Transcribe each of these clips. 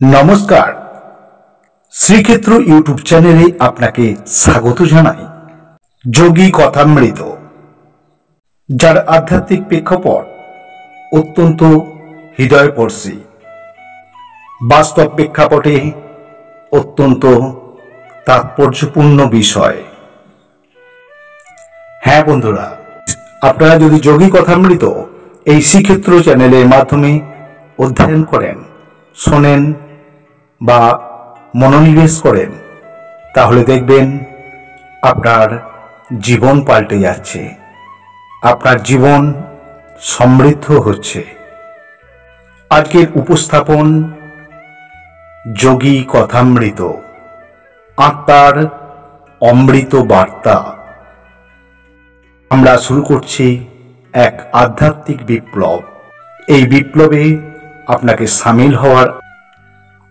নমস্কার, শ্রীক্ষেত্র ইউটিউব চ্যানেলে আপনাকে স্বাগত জানাই। যোগী কথামৃত, যার আধ্যাত্মিক প্রেক্ষাপট অত্যন্ত হৃদয়স্পর্শী, বাস্তব প্রেক্ষাপটে অত্যন্ত তাৎপর্যপূর্ণ বিষয়। হ্যাঁ বন্ধুরা, আপনারা যদি যোগী কথামৃত এই শ্রীক্ষেত্র চ্যানেলের মাধ্যমে অধ্যয়ন করেন, শোনেন বা মনোনিবেশ করেন, তাহলে দেখবেন আপনার জীবন পাল্টে যাচ্ছে, আপনার জীবন সমৃদ্ধ হচ্ছে। আজকের উপস্থাপন যোগী কথামৃত, আত্মার অমৃত বার্তা। আমরা শুরু করছি এক আধ্যাত্মিক বিপ্লব। এই বিপ্লবে আপনাকে সামিল হওয়ার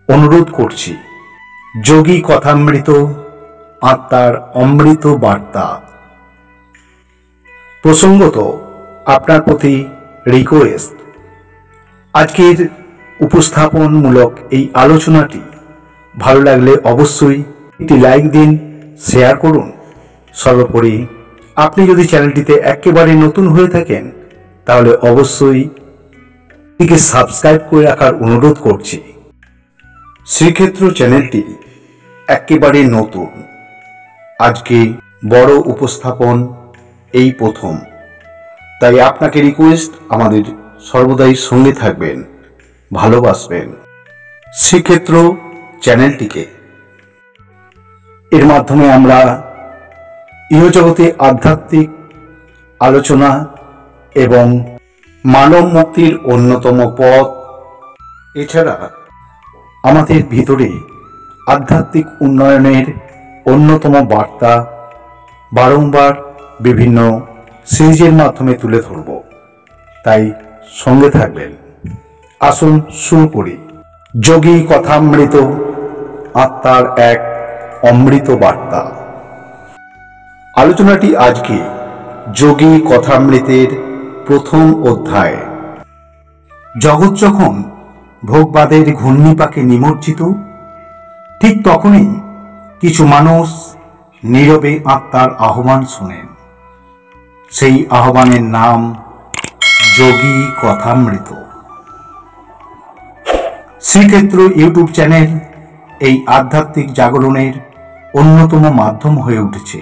অনুরোধ করছি। যোগী কথামৃত, আত্মার অমৃত বার্তা। প্রসঙ্গত আপনার প্রতি রিকোয়েস্ট, আজকের উপস্থাপনমূলক এই আলোচনাটি ভালো লাগলে অবশ্যই একটি লাইক দিন, শেয়ার করুন। সর্বোপরি আপনি যদি চ্যানেলটিতে একেবারে নতুন হয়ে থাকেন, তাহলে অবশ্যই এটিকে সাবস্ক্রাইব করে রাখার অনুরোধ করছি। শ্রীক্ষেত্র চ্যানেলটি একেবারে নতুন, আজকে বড় উপস্থাপন এই প্রথম, তাই আপনাকে রিকোয়েস্ট, আমাদের সর্বদাই সঙ্গে থাকবেন, ভালোবাসবেন শ্রীক্ষেত্র চ্যানেলটিকে। এর মাধ্যমে আমরা ইহজগতে আধ্যাত্মিক আলোচনা এবং মানব মুক্তির অন্যতম পথ, এছাড়া আমাদের ভিতরে আধ্যাত্মিক উন্নয়নের অন্যতম বার্তা বারংবার বিভিন্ন সিরিজের মাধ্যমে তুলে ধরব, তাই সঙ্গে থাকবেন। আসুন শুরু করি। যোগী কথামৃত, আত্মার এক অমৃত বার্তা। আলোচনাটি আজকে যোগী কথামৃতের প্রথম অধ্যায়। জগৎ যখন ভোগবাদের ঘূর্ণিপাকে নিমজ্জিত, ঠিক তখনই কিছু মানুষ নীরবে আত্মার আহ্বান শোনেন। সেই আহ্বানের নাম যোগী কথামৃত। শ্রীক্ষেত্র ইউটিউব চ্যানেল এই আধ্যাত্মিক জাগরণের অন্যতম মাধ্যম হয়ে উঠেছে,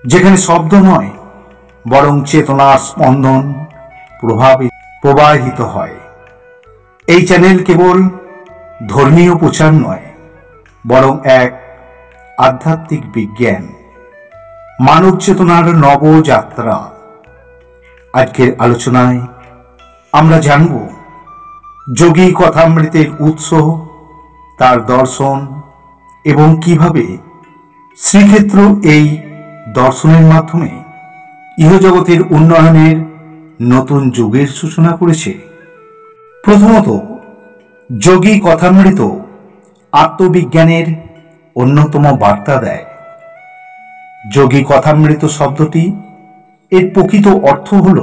যেখানে শব্দ নয় বরং চেতনার স্পন্দন প্রবাহিত হয়। এই চ্যানেল কেবল ধর্মীয় প্রচার নয়, বরং এক আধ্যাত্মিক বিজ্ঞান, মানব চেতনার নবযাত্রা। আজকের আলোচনায় আমরা জানব যোগী কথামৃতের উৎস, তার দর্শন এবং কিভাবে শ্রীক্ষেত্র এই দর্শনের মাধ্যমে ইহজগতের উন্নয়নের নতুন যুগের সূচনা করেছে। প্রথমত, যোগী কথামৃত আত্মবিজ্ঞানের অন্যতম বার্তা দেয়। যোগী কথামৃত শব্দটি, এর প্রকৃত অর্থ হল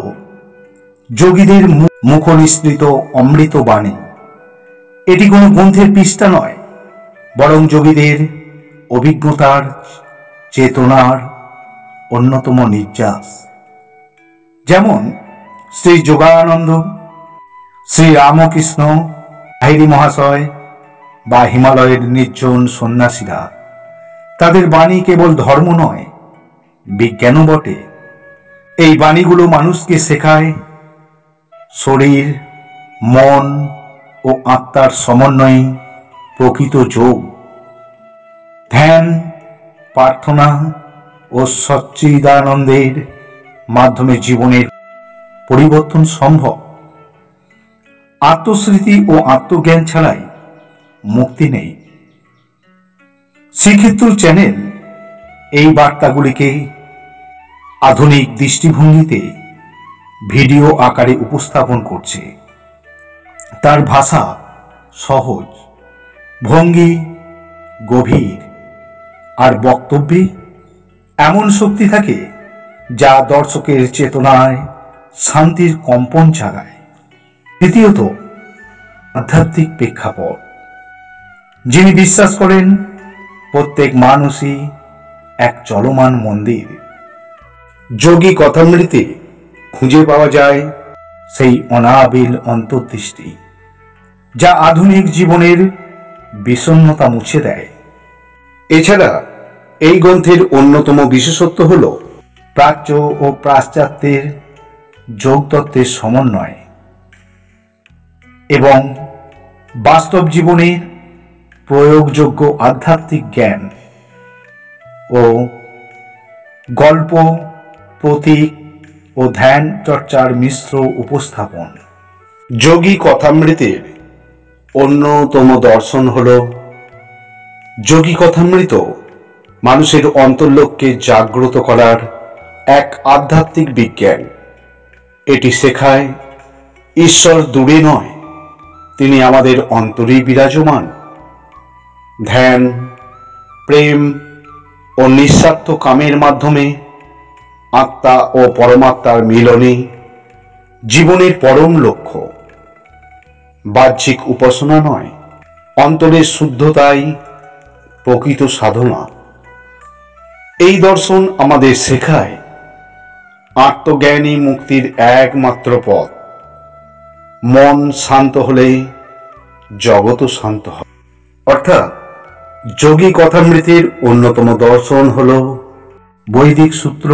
যোগীদের মুখনিসৃত অমৃত বাণী। এটি কোনো গ্রন্থের পৃষ্ঠা নয়, বরং যোগীদের অভিজ্ঞতার, চেতনার অন্যতম নির্যাস। যেমন শ্রী যোগানন্দ, শ্রী রামকৃষ্ণ, লাহিড়ী মহাশয় বা হিমালয়ের নির্জন সন্ন্যাসীরা, তাদের বাণী কেবল ধর্ম নয়, বিজ্ঞানও বটে। এই বাণীগুলো মানুষকে শেখায় শরীর, মন ও আত্মার সমন্বয়ে প্রকৃত যোগ। ধ্যান, প্রার্থনা ও সচ্চিদানন্দের মাধ্যমে জীবনের পরিবর্তন সম্ভব। আত্মস্মৃতি ও আত্মজ্ঞান ছাড়াই মুক্তি নেই। শ্রীক্ষেত্র চ্যানেল এই বার্তাগুলিকে আধুনিক দৃষ্টিভঙ্গিতে ভিডিও আকারে উপস্থাপন করছে। তার ভাষা সহজ, ভঙ্গি গভীর, আর বক্তব্যে এমন শক্তি থাকে যা দর্শকের চেতনায় শান্তির কম্পন জাগায়। তৃতীয়ত, আধ্যাত্মিক প্রেক্ষাপট। যিনি বিশ্বাস করেন প্রত্যেক মানুষই এক চলমান মন্দির। যোগী কথামৃতে খুঁজে পাওয়া যায় সেই অনাবিল অন্তর্দৃষ্টি যা আধুনিক জীবনের বিষণ্ণতা মুছে দেয়। এছাড়া এই গ্রন্থের অন্যতম বিশেষত্ব হল প্রাচ্য ও পাশ্চাত্যের যোগতত্ত্বের সমন্বয় এবং বাস্তব জীবনে প্রয়োগযোগ্য আধ্যাত্মিক জ্ঞান ও গল্প, প্রতীক ও ধ্যান চর্চার মিশ্র উপস্থাপন। যোগী কথামৃতের অন্যতম দর্শন হল যোগী কথামৃত মানুষের অন্তর্লোককে জাগ্রত করার এক আধ্যাত্মিক বিজ্ঞান। এটি শেখায় ঈশ্বর দূরে নয়, তিনি আমাদের অন্তরেই বিরাজমান। ধ্যান, প্রেম ও নিঃস্বার্থ কামের মাধ্যমে আত্মা ও পরমাত্মার মিলনে জীবনের পরম লক্ষ্য। বাহ্যিক উপাসনা নয়, অন্তরের শুদ্ধতাই প্রকৃত সাধনা। এই দর্শন আমাদের শেখায় আত্মজ্ঞানী মুক্তির একমাত্র পথ। মন শান্ত হলে জগৎও শান্ত হয়। অর্থাৎ যোগী কথামৃতের অন্যতম দর্শন হল বৈদিক সূত্র,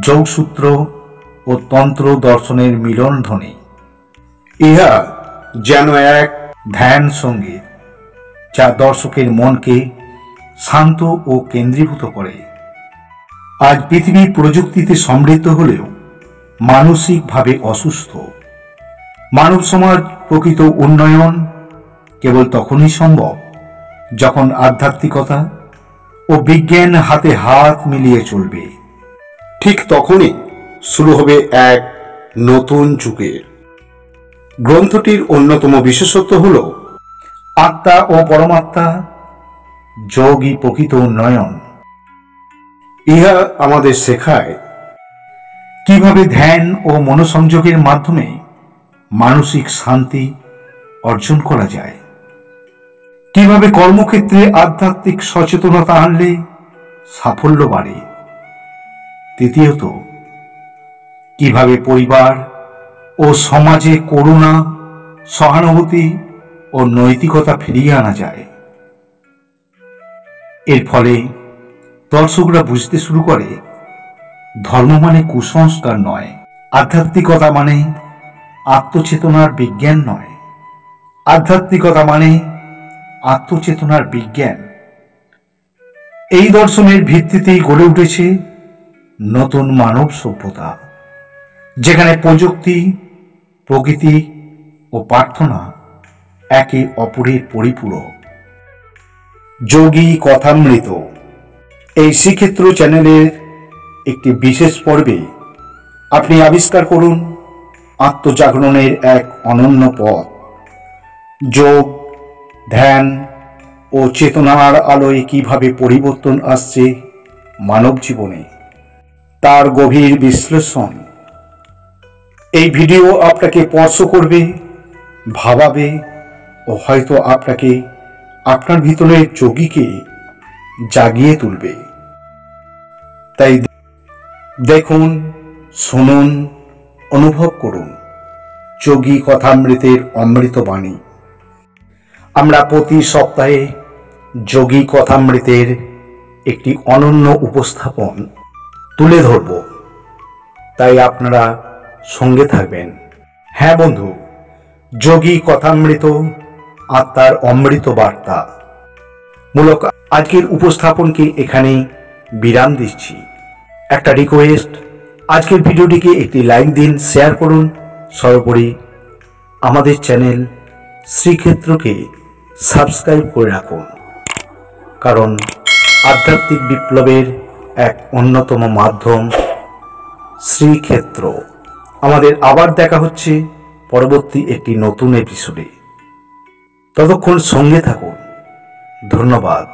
যোগসূত্র ও তন্ত্র দর্শনের মিলন ধ্বনি। ইহা যেন এক ধ্যান সঙ্গীত যা দর্শকের মনকে শান্ত ও কেন্দ্রীভূত করে। আজ পৃথিবী প্রযুক্তিতে সমৃদ্ধ হলেও মানসিকভাবে অসুস্থ। মানব সমাজ প্রকৃত উন্নয়ন কেবল তখনই সম্ভব যখন আধ্যাত্মিকতা ও বিজ্ঞান হাতে হাত মিলিয়ে চলবে। ঠিক তখনই শুরু হবে এক নতুন যুগের। গ্রন্থটির অন্যতম বিশেষত্ব হল আত্মা ও পরমাত্মা, যোগই প্রকৃত উন্নয়ন। ইহা আমাদের শেখায় কিভাবে ধ্যান ও মনোসংযোগের মাধ্যমে মানসিক শান্তি অর্জন করা যায়, কিভাবে কর্মক্ষেত্রে আধ্যাত্মিক সচেতনতা আনলে সাফল্য বাড়ে। তৃতীয়ত, কিভাবে পরিবার ও সমাজে করুণা, সহানুভূতি ও নৈতিকতা ফিরিয়ে আনা যায়। এর ফলে দর্শকরা বুঝতে শুরু করে ধর্ম মানে কুসংস্কার নয়, আধ্যাত্মিকতা মানে আত্মচেতনার বিজ্ঞান নয়, আধ্যাত্মিকতা মানে আত্মচেতনার বিজ্ঞান। এই দর্শনের ভিত্তিতেই গড়ে উঠেছে নতুন মানব সভ্যতা, যেখানে প্রযুক্তি, প্রকৃতি ও প্রার্থনা একে অপরের পরিপূরক। যোগী কথামৃত এই শ্রীক্ষেত্র চ্যানেলের একটি বিশেষ পর্বে আপনি আবিষ্কার করুন আত্মজাগরণের এক অনন্য পথ। যোগ, ধ্যান ও চেতনার আলোয় কিভাবে পরিবর্তন আসছে মানব জীবনে, তার গভীর বিশ্লেষণ। এই ভিডিও আপনাকে স্পর্শ করবে, ভাবাবে ও হয়তো আপনাকে আপনার ভিতরের যোগীকে জাগিয়ে তুলবে। তাই দেখুন, শুনুন, অনুভব করুন যোগী কথামৃতের অমৃত বাণী। আমরা প্রতি সপ্তাহে যোগী কথামৃতের একটি অনন্য উপস্থাপন তুলে ধরব, তাই আপনারা সঙ্গে থাকবেন। হ্যাঁ বন্ধু, যোগী কথামৃত আত্মার অমৃত বার্তা মূলক আজকের উপস্থাপনকে এখানেই বিরাম দিচ্ছি। একটা রিকোয়েস্ট, আজকের ভিডিওটিকে একটি লাইক দিন, শেয়ার করুন, সর্বোপরি আমাদের চ্যানেল শ্রীক্ষেত্রকে সাবস্ক্রাইব করে রাখুন, কারণ আধ্যাত্মিক বিপ্লবের এক অন্যতম মাধ্যম শ্রীক্ষেত্র। আমাদের আবার দেখা হচ্ছে পরবর্তী একটি নতুন এপিসোডে। ততক্ষণ সঙ্গে থাকুন। ধন্যবাদ।